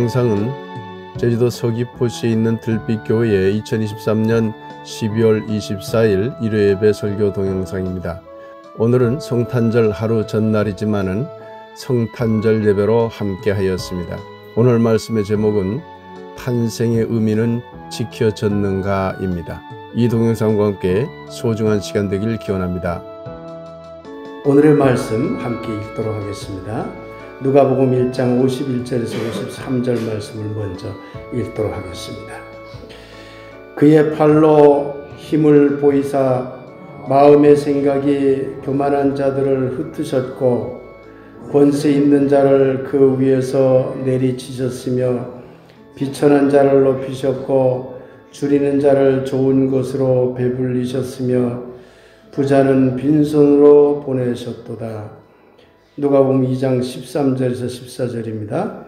동영상은 제주도 서귀포시에 있는 들빛교회의 2023년 12월 24일 일요예배 설교 동영상입니다. 오늘은 성탄절 하루 전날이지만은 성탄절 예배로 함께 하였습니다. 오늘 말씀의 제목은 탄생의 의미는 지켜졌는가입니다. 이 동영상과 함께 소중한 시간 되길 기원합니다. 오늘의 말씀 함께 읽도록 하겠습니다. 누가복음 1장 51절에서 53절 말씀을 먼저 읽도록 하겠습니다. 그의 팔로 힘을 보이사 마음의 생각이 교만한 자들을 흩으셨고 권세 있는 자를 그 위에서 내리치셨으며 비천한 자를 높이셨고 줄이는 자를 좋은 것으로 배불리셨으며 부자는 빈손으로 보내셨도다. 누가복음 2장 13절에서 14절입니다.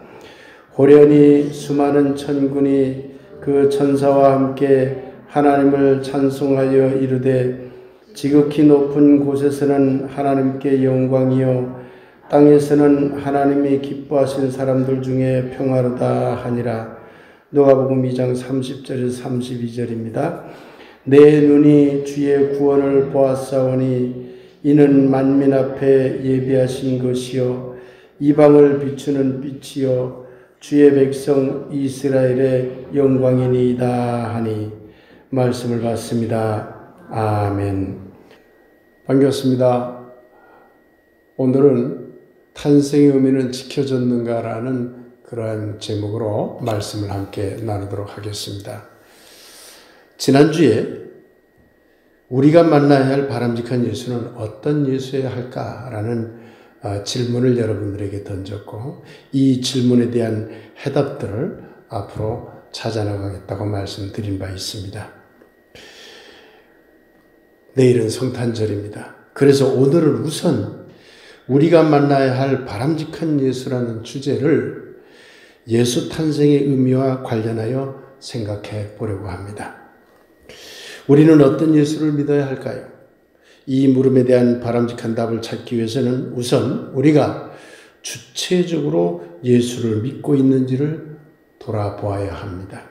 호련히 수많은 천군이 그 천사와 함께 하나님을 찬송하여 이르되 지극히 높은 곳에서는 하나님께 영광이요 땅에서는 하나님이 기뻐하신 사람들 중에 평화로다 하니라. 누가복음 2장 30절에서 32절입니다. 내 눈이 주의 구원을 보았사오니 이는 만민 앞에 예비하신 것이요 이방을 비추는 빛이요 주의 백성 이스라엘의 영광이니이다 하니 말씀을 받습니다. 아멘. 반갑습니다. 오늘은 탄생의 의미는 지켜졌는가라는 그러한 제목으로 말씀을 함께 나누도록 하겠습니다. 지난주에 우리가 만나야 할 바람직한 예수는 어떤 예수여야 할까라는 질문을 여러분들에게 던졌고 이 질문에 대한 해답들을 앞으로 찾아나가겠다고 말씀드린 바 있습니다. 내일은 성탄절입니다. 그래서 오늘은 우선 우리가 만나야 할 바람직한 예수라는 주제를 예수 탄생의 의미와 관련하여 생각해 보려고 합니다. 우리는 어떤 예수를 믿어야 할까요? 이 물음에 대한 바람직한 답을 찾기 위해서는 우선 우리가 주체적으로 예수를 믿고 있는지를 돌아보아야 합니다.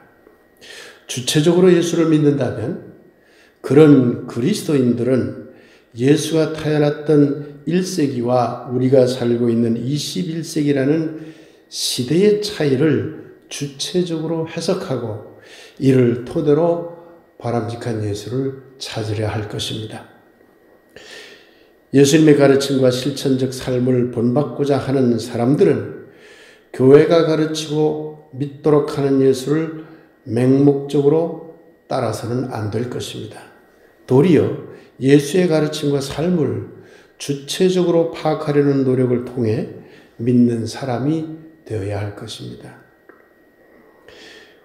주체적으로 예수를 믿는다면 그런 그리스도인들은 예수가 태어났던 1세기와 우리가 살고 있는 21세기라는 시대의 차이를 주체적으로 해석하고 이를 토대로 바람직한 예수를 찾으려 할 것입니다. 예수님의 가르침과 실천적 삶을 본받고자 하는 사람들은 교회가 가르치고 믿도록 하는 예수를 맹목적으로 따라서는 안 될 것입니다. 도리어 예수의 가르침과 삶을 주체적으로 파악하려는 노력을 통해 믿는 사람이 되어야 할 것입니다.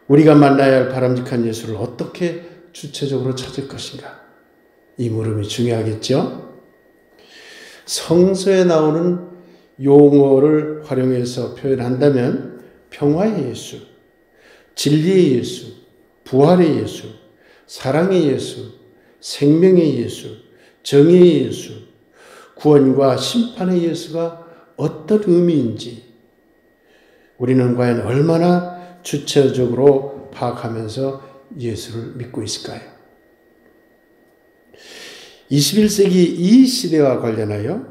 우리가 만나야 할 바람직한 예수를 어떻게 주체적으로 찾을 것인가? 이 물음이 중요하겠죠? 성서에 나오는 용어를 활용해서 표현한다면 평화의 예수, 진리의 예수, 부활의 예수, 사랑의 예수, 생명의 예수, 정의의 예수, 구원과 심판의 예수가 어떤 의미인지 우리는 과연 얼마나 주체적으로 파악하면서 예수를 믿고 있을까요? 21세기 이 시대와 관련하여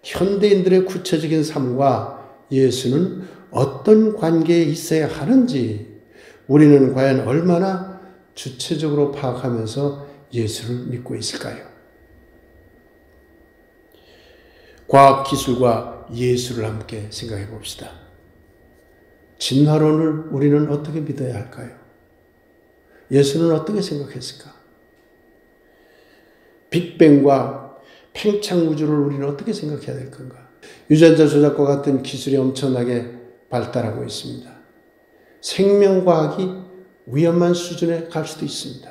현대인들의 구체적인 삶과 예수는 어떤 관계에 있어야 하는지 우리는 과연 얼마나 주체적으로 파악하면서 예수를 믿고 있을까요? 과학기술과 예수를 함께 생각해 봅시다. 진화론을 우리는 어떻게 믿어야 할까요? 예수는 어떻게 생각했을까? 빅뱅과 팽창 우주를 우리는 어떻게 생각해야 될 건가? 유전자 조작과 같은 기술이 엄청나게 발달하고 있습니다. 생명과학이 위험한 수준에 갈 수도 있습니다.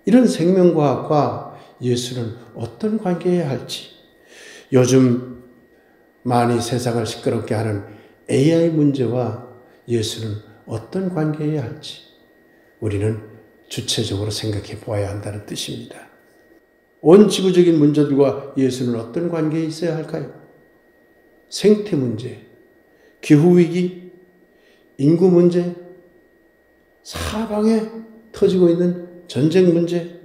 이런 생명과학과 예수는 어떤 관계여야 할지, 요즘 많이 세상을 시끄럽게 하는 AI 문제와 예수는 어떤 관계여야 할지 우리는 주체적으로 생각해 보아야 한다는 뜻입니다. 온 지구적인 문제들과 예수는 어떤 관계에 있어야 할까요? 생태 문제, 기후위기, 인구 문제, 사방에 터지고 있는 전쟁 문제,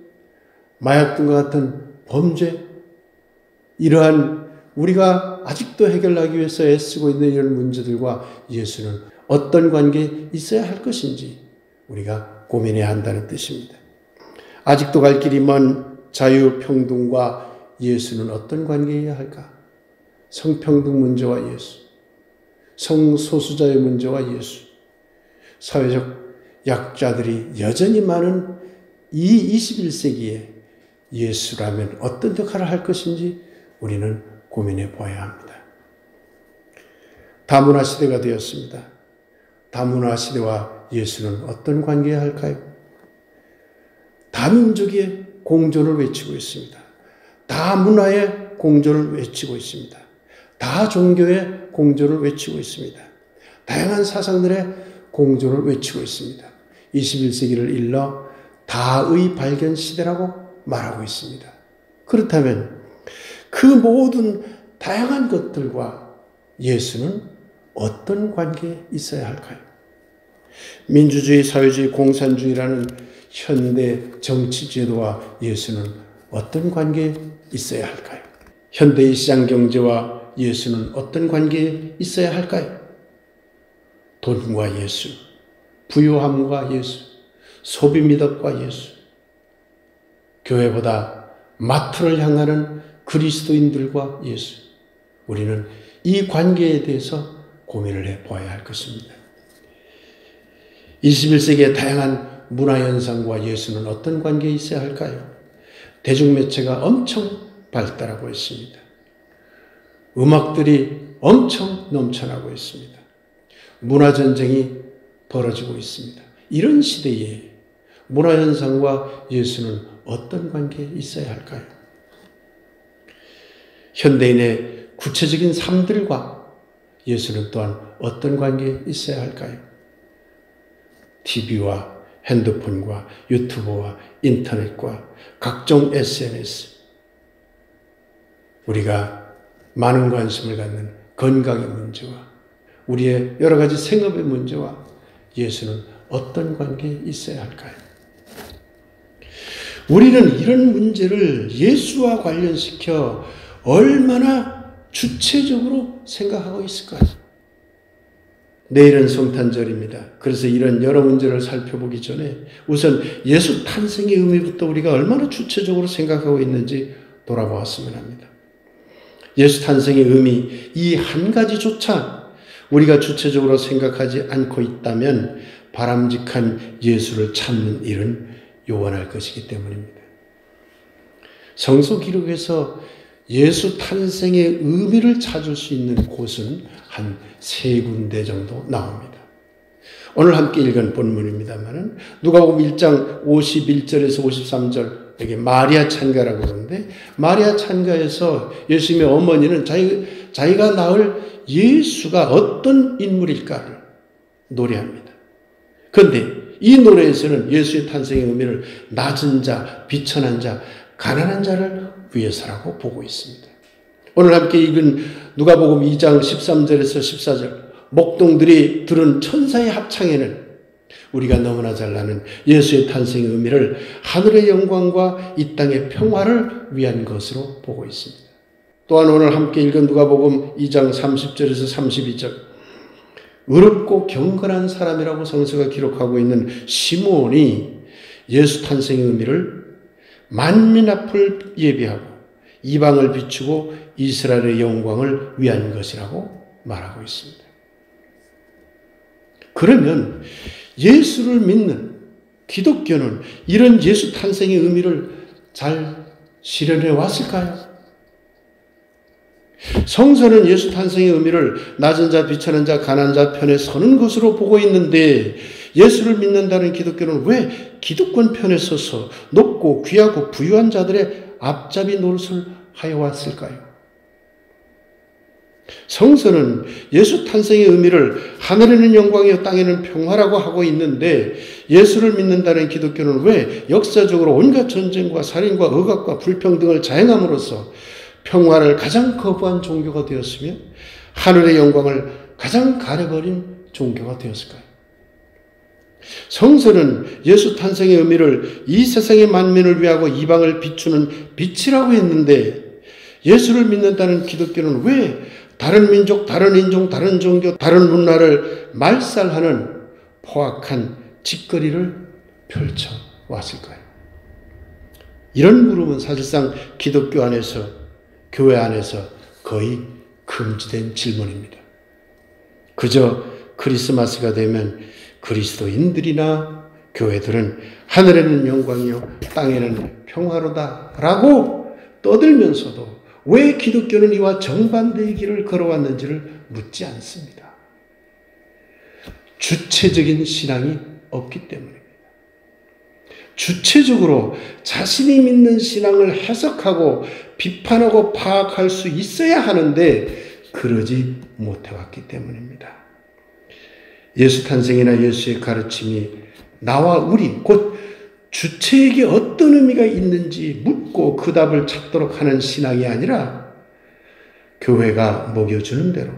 마약 등과 같은 범죄, 이러한 우리가 아직도 해결하기 위해서 애쓰고 있는 이런 문제들과 예수는 어떤 관계에 있어야 할 것인지 우리가 고민해야 한다는 뜻입니다. 아직도 갈 길이 먼 자유평등과 예수는 어떤 관계여야 할까? 성평등 문제와 예수, 성소수자의 문제와 예수, 사회적 약자들이 여전히 많은 이 21세기에 예수라면 어떤 역할을 할 것인지 우리는 고민해 보아야 합니다. 다문화 시대가 되었습니다. 다문화 시대와 예수는 어떤 관계여야 할까요? 다민족의 공존을 외치고 있습니다. 다문화의 공존을 외치고 있습니다. 다종교의 공존을 외치고 있습니다. 다양한 사상들의 공존을 외치고 있습니다. 21세기를 일러 다의 발견 시대라고 말하고 있습니다. 그렇다면 그 모든 다양한 것들과 예수는 어떤 관계에 있어야 할까요? 민주주의, 사회주의, 공산주의라는 현대 정치 제도와 예수는 어떤 관계에 있어야 할까요? 현대의 시장 경제와 예수는 어떤 관계에 있어야 할까요? 돈과 예수, 부유함과 예수, 소비 미덕과 예수, 교회보다 마트를 향하는 그리스도인들과 예수, 우리는 이 관계에 대해서 고민을 해보아야 할 것입니다. 21세기의 다양한 문화현상과 예수는 어떤 관계에 있어야 할까요? 대중매체가 엄청 발달하고 있습니다. 음악들이 엄청 넘쳐나고 있습니다. 문화전쟁이 벌어지고 있습니다. 이런 시대에 문화현상과 예수는 어떤 관계에 있어야 할까요? 현대인의 구체적인 삶들과 예수는 또한 어떤 관계에 있어야 할까요? TV와 핸드폰과 유튜브와 인터넷과 각종 SNS, 우리가 많은 관심을 갖는 건강의 문제와 우리의 여러 가지 생업의 문제와 예수는 어떤 관계에 있어야 할까요? 우리는 이런 문제를 예수와 관련시켜 얼마나 주체적으로 생각하고 있을까요? 내일은 성탄절입니다. 그래서 이런 여러 문제를 살펴보기 전에 우선 예수 탄생의 의미부터 우리가 얼마나 주체적으로 생각하고 있는지 돌아보았으면 합니다. 예수 탄생의 의미, 이 한 가지조차 우리가 주체적으로 생각하지 않고 있다면 바람직한 예수를 찾는 일은 요원할 것이기 때문입니다. 성서 기록에서 예수 탄생의 의미를 찾을 수 있는 곳은 한 3군데 정도 나옵니다. 오늘 함께 읽은 본문입니다만 누가복음 1장 51절에서 53절, 여기 마리아 찬가라고 그러는데, 마리아 찬가에서 예수님의 어머니는 자기가 낳을 예수가 어떤 인물일까를 노래합니다. 그런데 이 노래에서는 예수의 탄생의 의미를 낮은 자, 비천한 자, 가난한 자를 위해서라고 보고 있습니다. 오늘 함께 읽은 누가복음 2장 13절에서 14절, 목동들이 들은 천사의 합창에는 우리가 너무나 잘 아는 예수의 탄생의 의미를 하늘의 영광과 이 땅의 평화를 위한 것으로 보고 있습니다. 또한 오늘 함께 읽은 누가복음 2장 30절에서 32절, 의롭고 경건한 사람이라고 성서가 기록하고 있는 시므온이 예수 탄생의 의미를 만민 앞을 예비하고 이방을 비추고 이스라엘의 영광을 위한 것이라고 말하고 있습니다. 그러면 예수를 믿는 기독교는 이런 예수 탄생의 의미를 잘 실현해 왔을까요? 성서는 예수 탄생의 의미를 낮은 자, 비천한 자, 가난한 자 편에 서는 것으로 보고 있는데 예수를 믿는다는 기독교는 왜 기득권 편에 서서 높고 귀하고 부유한 자들의 앞잡이 노릇을 하여 왔을까요? 성서는 예수 탄생의 의미를 하늘에는 영광이요 땅에는 평화라고 하고 있는데 예수를 믿는다는 기독교는 왜 역사적으로 온갖 전쟁과 살인과 억압과 불평등을 자행함으로써 평화를 가장 거부한 종교가 되었으며 하늘의 영광을 가장 가려버린 종교가 되었을까요? 성서는 예수 탄생의 의미를 이 세상의 만민을 위하고 이방을 비추는 빛이라고 했는데 예수를 믿는다는 기독교는 왜 다른 민족, 다른 인종, 다른 종교, 다른 문화를 말살하는 포악한 짓거리를 펼쳐왔을까요? 이런 물음은 사실상 기독교 안에서, 교회 안에서 거의 금지된 질문입니다. 그저 크리스마스가 되면 그리스도인들이나 교회들은 하늘에는 영광이요 땅에는 평화로다 라고 떠들면서도 왜 기독교는 이와 정반대의 길을 걸어왔는지를 묻지 않습니다. 주체적인 신앙이 없기 때문입니다. 주체적으로 자신이 믿는 신앙을 해석하고 비판하고 파악할 수 있어야 하는데 그러지 못해왔기 때문입니다. 예수 탄생이나 예수의 가르침이 나와 우리 곧 주체에게 어떤 의미가 있는지 묻고 그 답을 찾도록 하는 신앙이 아니라 교회가 먹여주는 대로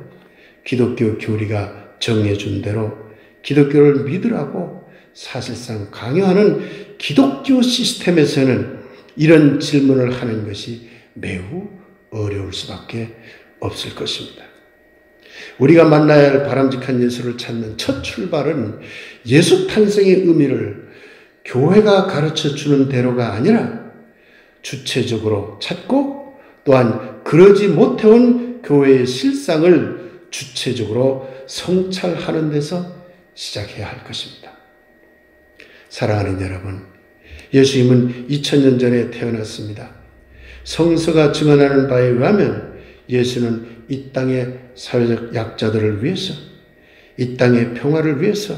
기독교 교리가 정해준 대로 기독교를 믿으라고 사실상 강요하는 기독교 시스템에서는 이런 질문을 하는 것이 매우 어려울 수밖에 없을 것입니다. 우리가 만나야 할 바람직한 예수를 찾는 첫 출발은 예수 탄생의 의미를 교회가 가르쳐주는 대로가 아니라 주체적으로 찾고 또한 그러지 못해온 교회의 실상을 주체적으로 성찰하는 데서 시작해야 할 것입니다. 사랑하는 여러분, 예수님은 2000년 전에 태어났습니다. 성서가 증언하는 바에 의하면 예수는 이 땅의 사회적 약자들을 위해서, 이 땅의 평화를 위해서,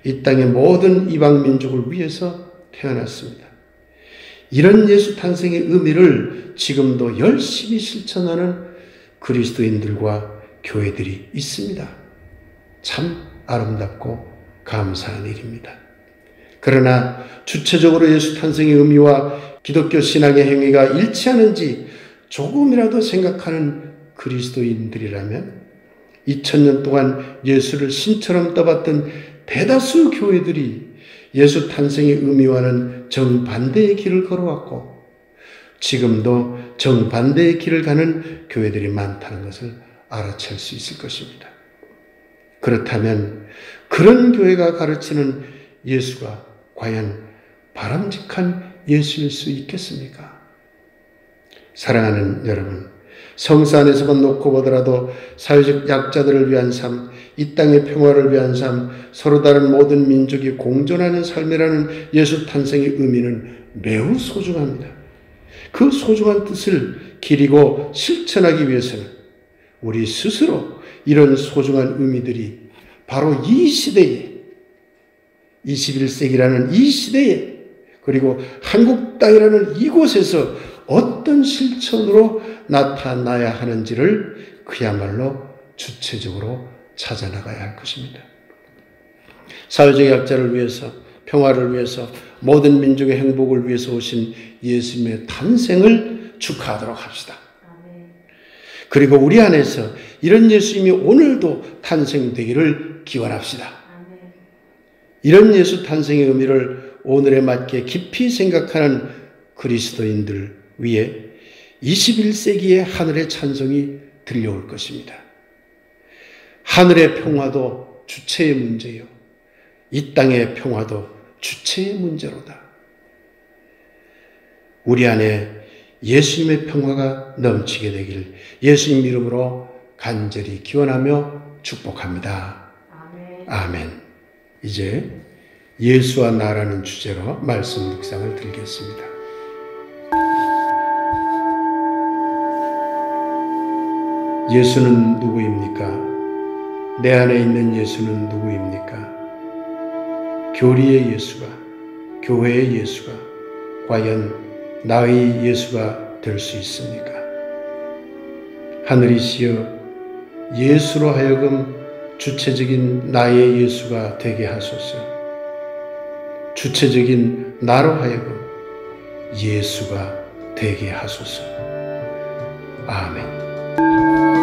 이 땅의 모든 이방 민족을 위해서 태어났습니다. 이런 예수 탄생의 의미를 지금도 열심히 실천하는 그리스도인들과 교회들이 있습니다. 참 아름답고 감사한 일입니다. 그러나 주체적으로 예수 탄생의 의미와 기독교 신앙의 행위가 일치하는지 조금이라도 생각하는 그리스도인들이라면 2000년 동안 예수를 신처럼 떠받던 대다수 교회들이 예수 탄생의 의미와는 정반대의 길을 걸어왔고 지금도 정반대의 길을 가는 교회들이 많다는 것을 알아챌 수 있을 것입니다. 그렇다면 그런 교회가 가르치는 예수가 과연 바람직한 예수일 수 있겠습니까? 사랑하는 여러분, 성서 안에서만 놓고 보더라도 사회적 약자들을 위한 삶, 이 땅의 평화를 위한 삶, 서로 다른 모든 민족이 공존하는 삶이라는 예수 탄생의 의미는 매우 소중합니다. 그 소중한 뜻을 기리고 실천하기 위해서는 우리 스스로 이런 소중한 의미들이 바로 이 시대에 21세기라는 이 시대에 그리고 한국 땅이라는 이곳에서 어떤 실천으로 나타나야 하는지를 그야말로 주체적으로 찾아나가야 할 것입니다. 사회적 약자를 위해서, 평화를 위해서, 모든 민족의 행복을 위해서 오신 예수님의 탄생을 축하하도록 합시다. 그리고 우리 안에서 이런 예수님이 오늘도 탄생되기를 기원합시다. 이런 예수 탄생의 의미를 오늘에 맞게 깊이 생각하는 그리스도인들 위에 21세기의 하늘의 찬송이 들려올 것입니다. 하늘의 평화도 주체의 문제요. 이 땅의 평화도 주체의 문제로다. 우리 안에 예수님의 평화가 넘치게 되길 예수님 이름으로 간절히 기원하며 축복합니다. 아멘. 이제 예수와 나라는 주제로 말씀 묵상을 드리겠습니다. 예수는 누구입니까? 내 안에 있는 예수는 누구입니까? 교리의 예수가, 교회의 예수가 과연 나의 예수가 될 수 있습니까? 하늘이시여, 예수로 하여금 주체적인 나의 예수가 되게 하소서. 주체적인 나로 하여금 예수가 되게 하소서. 아멘.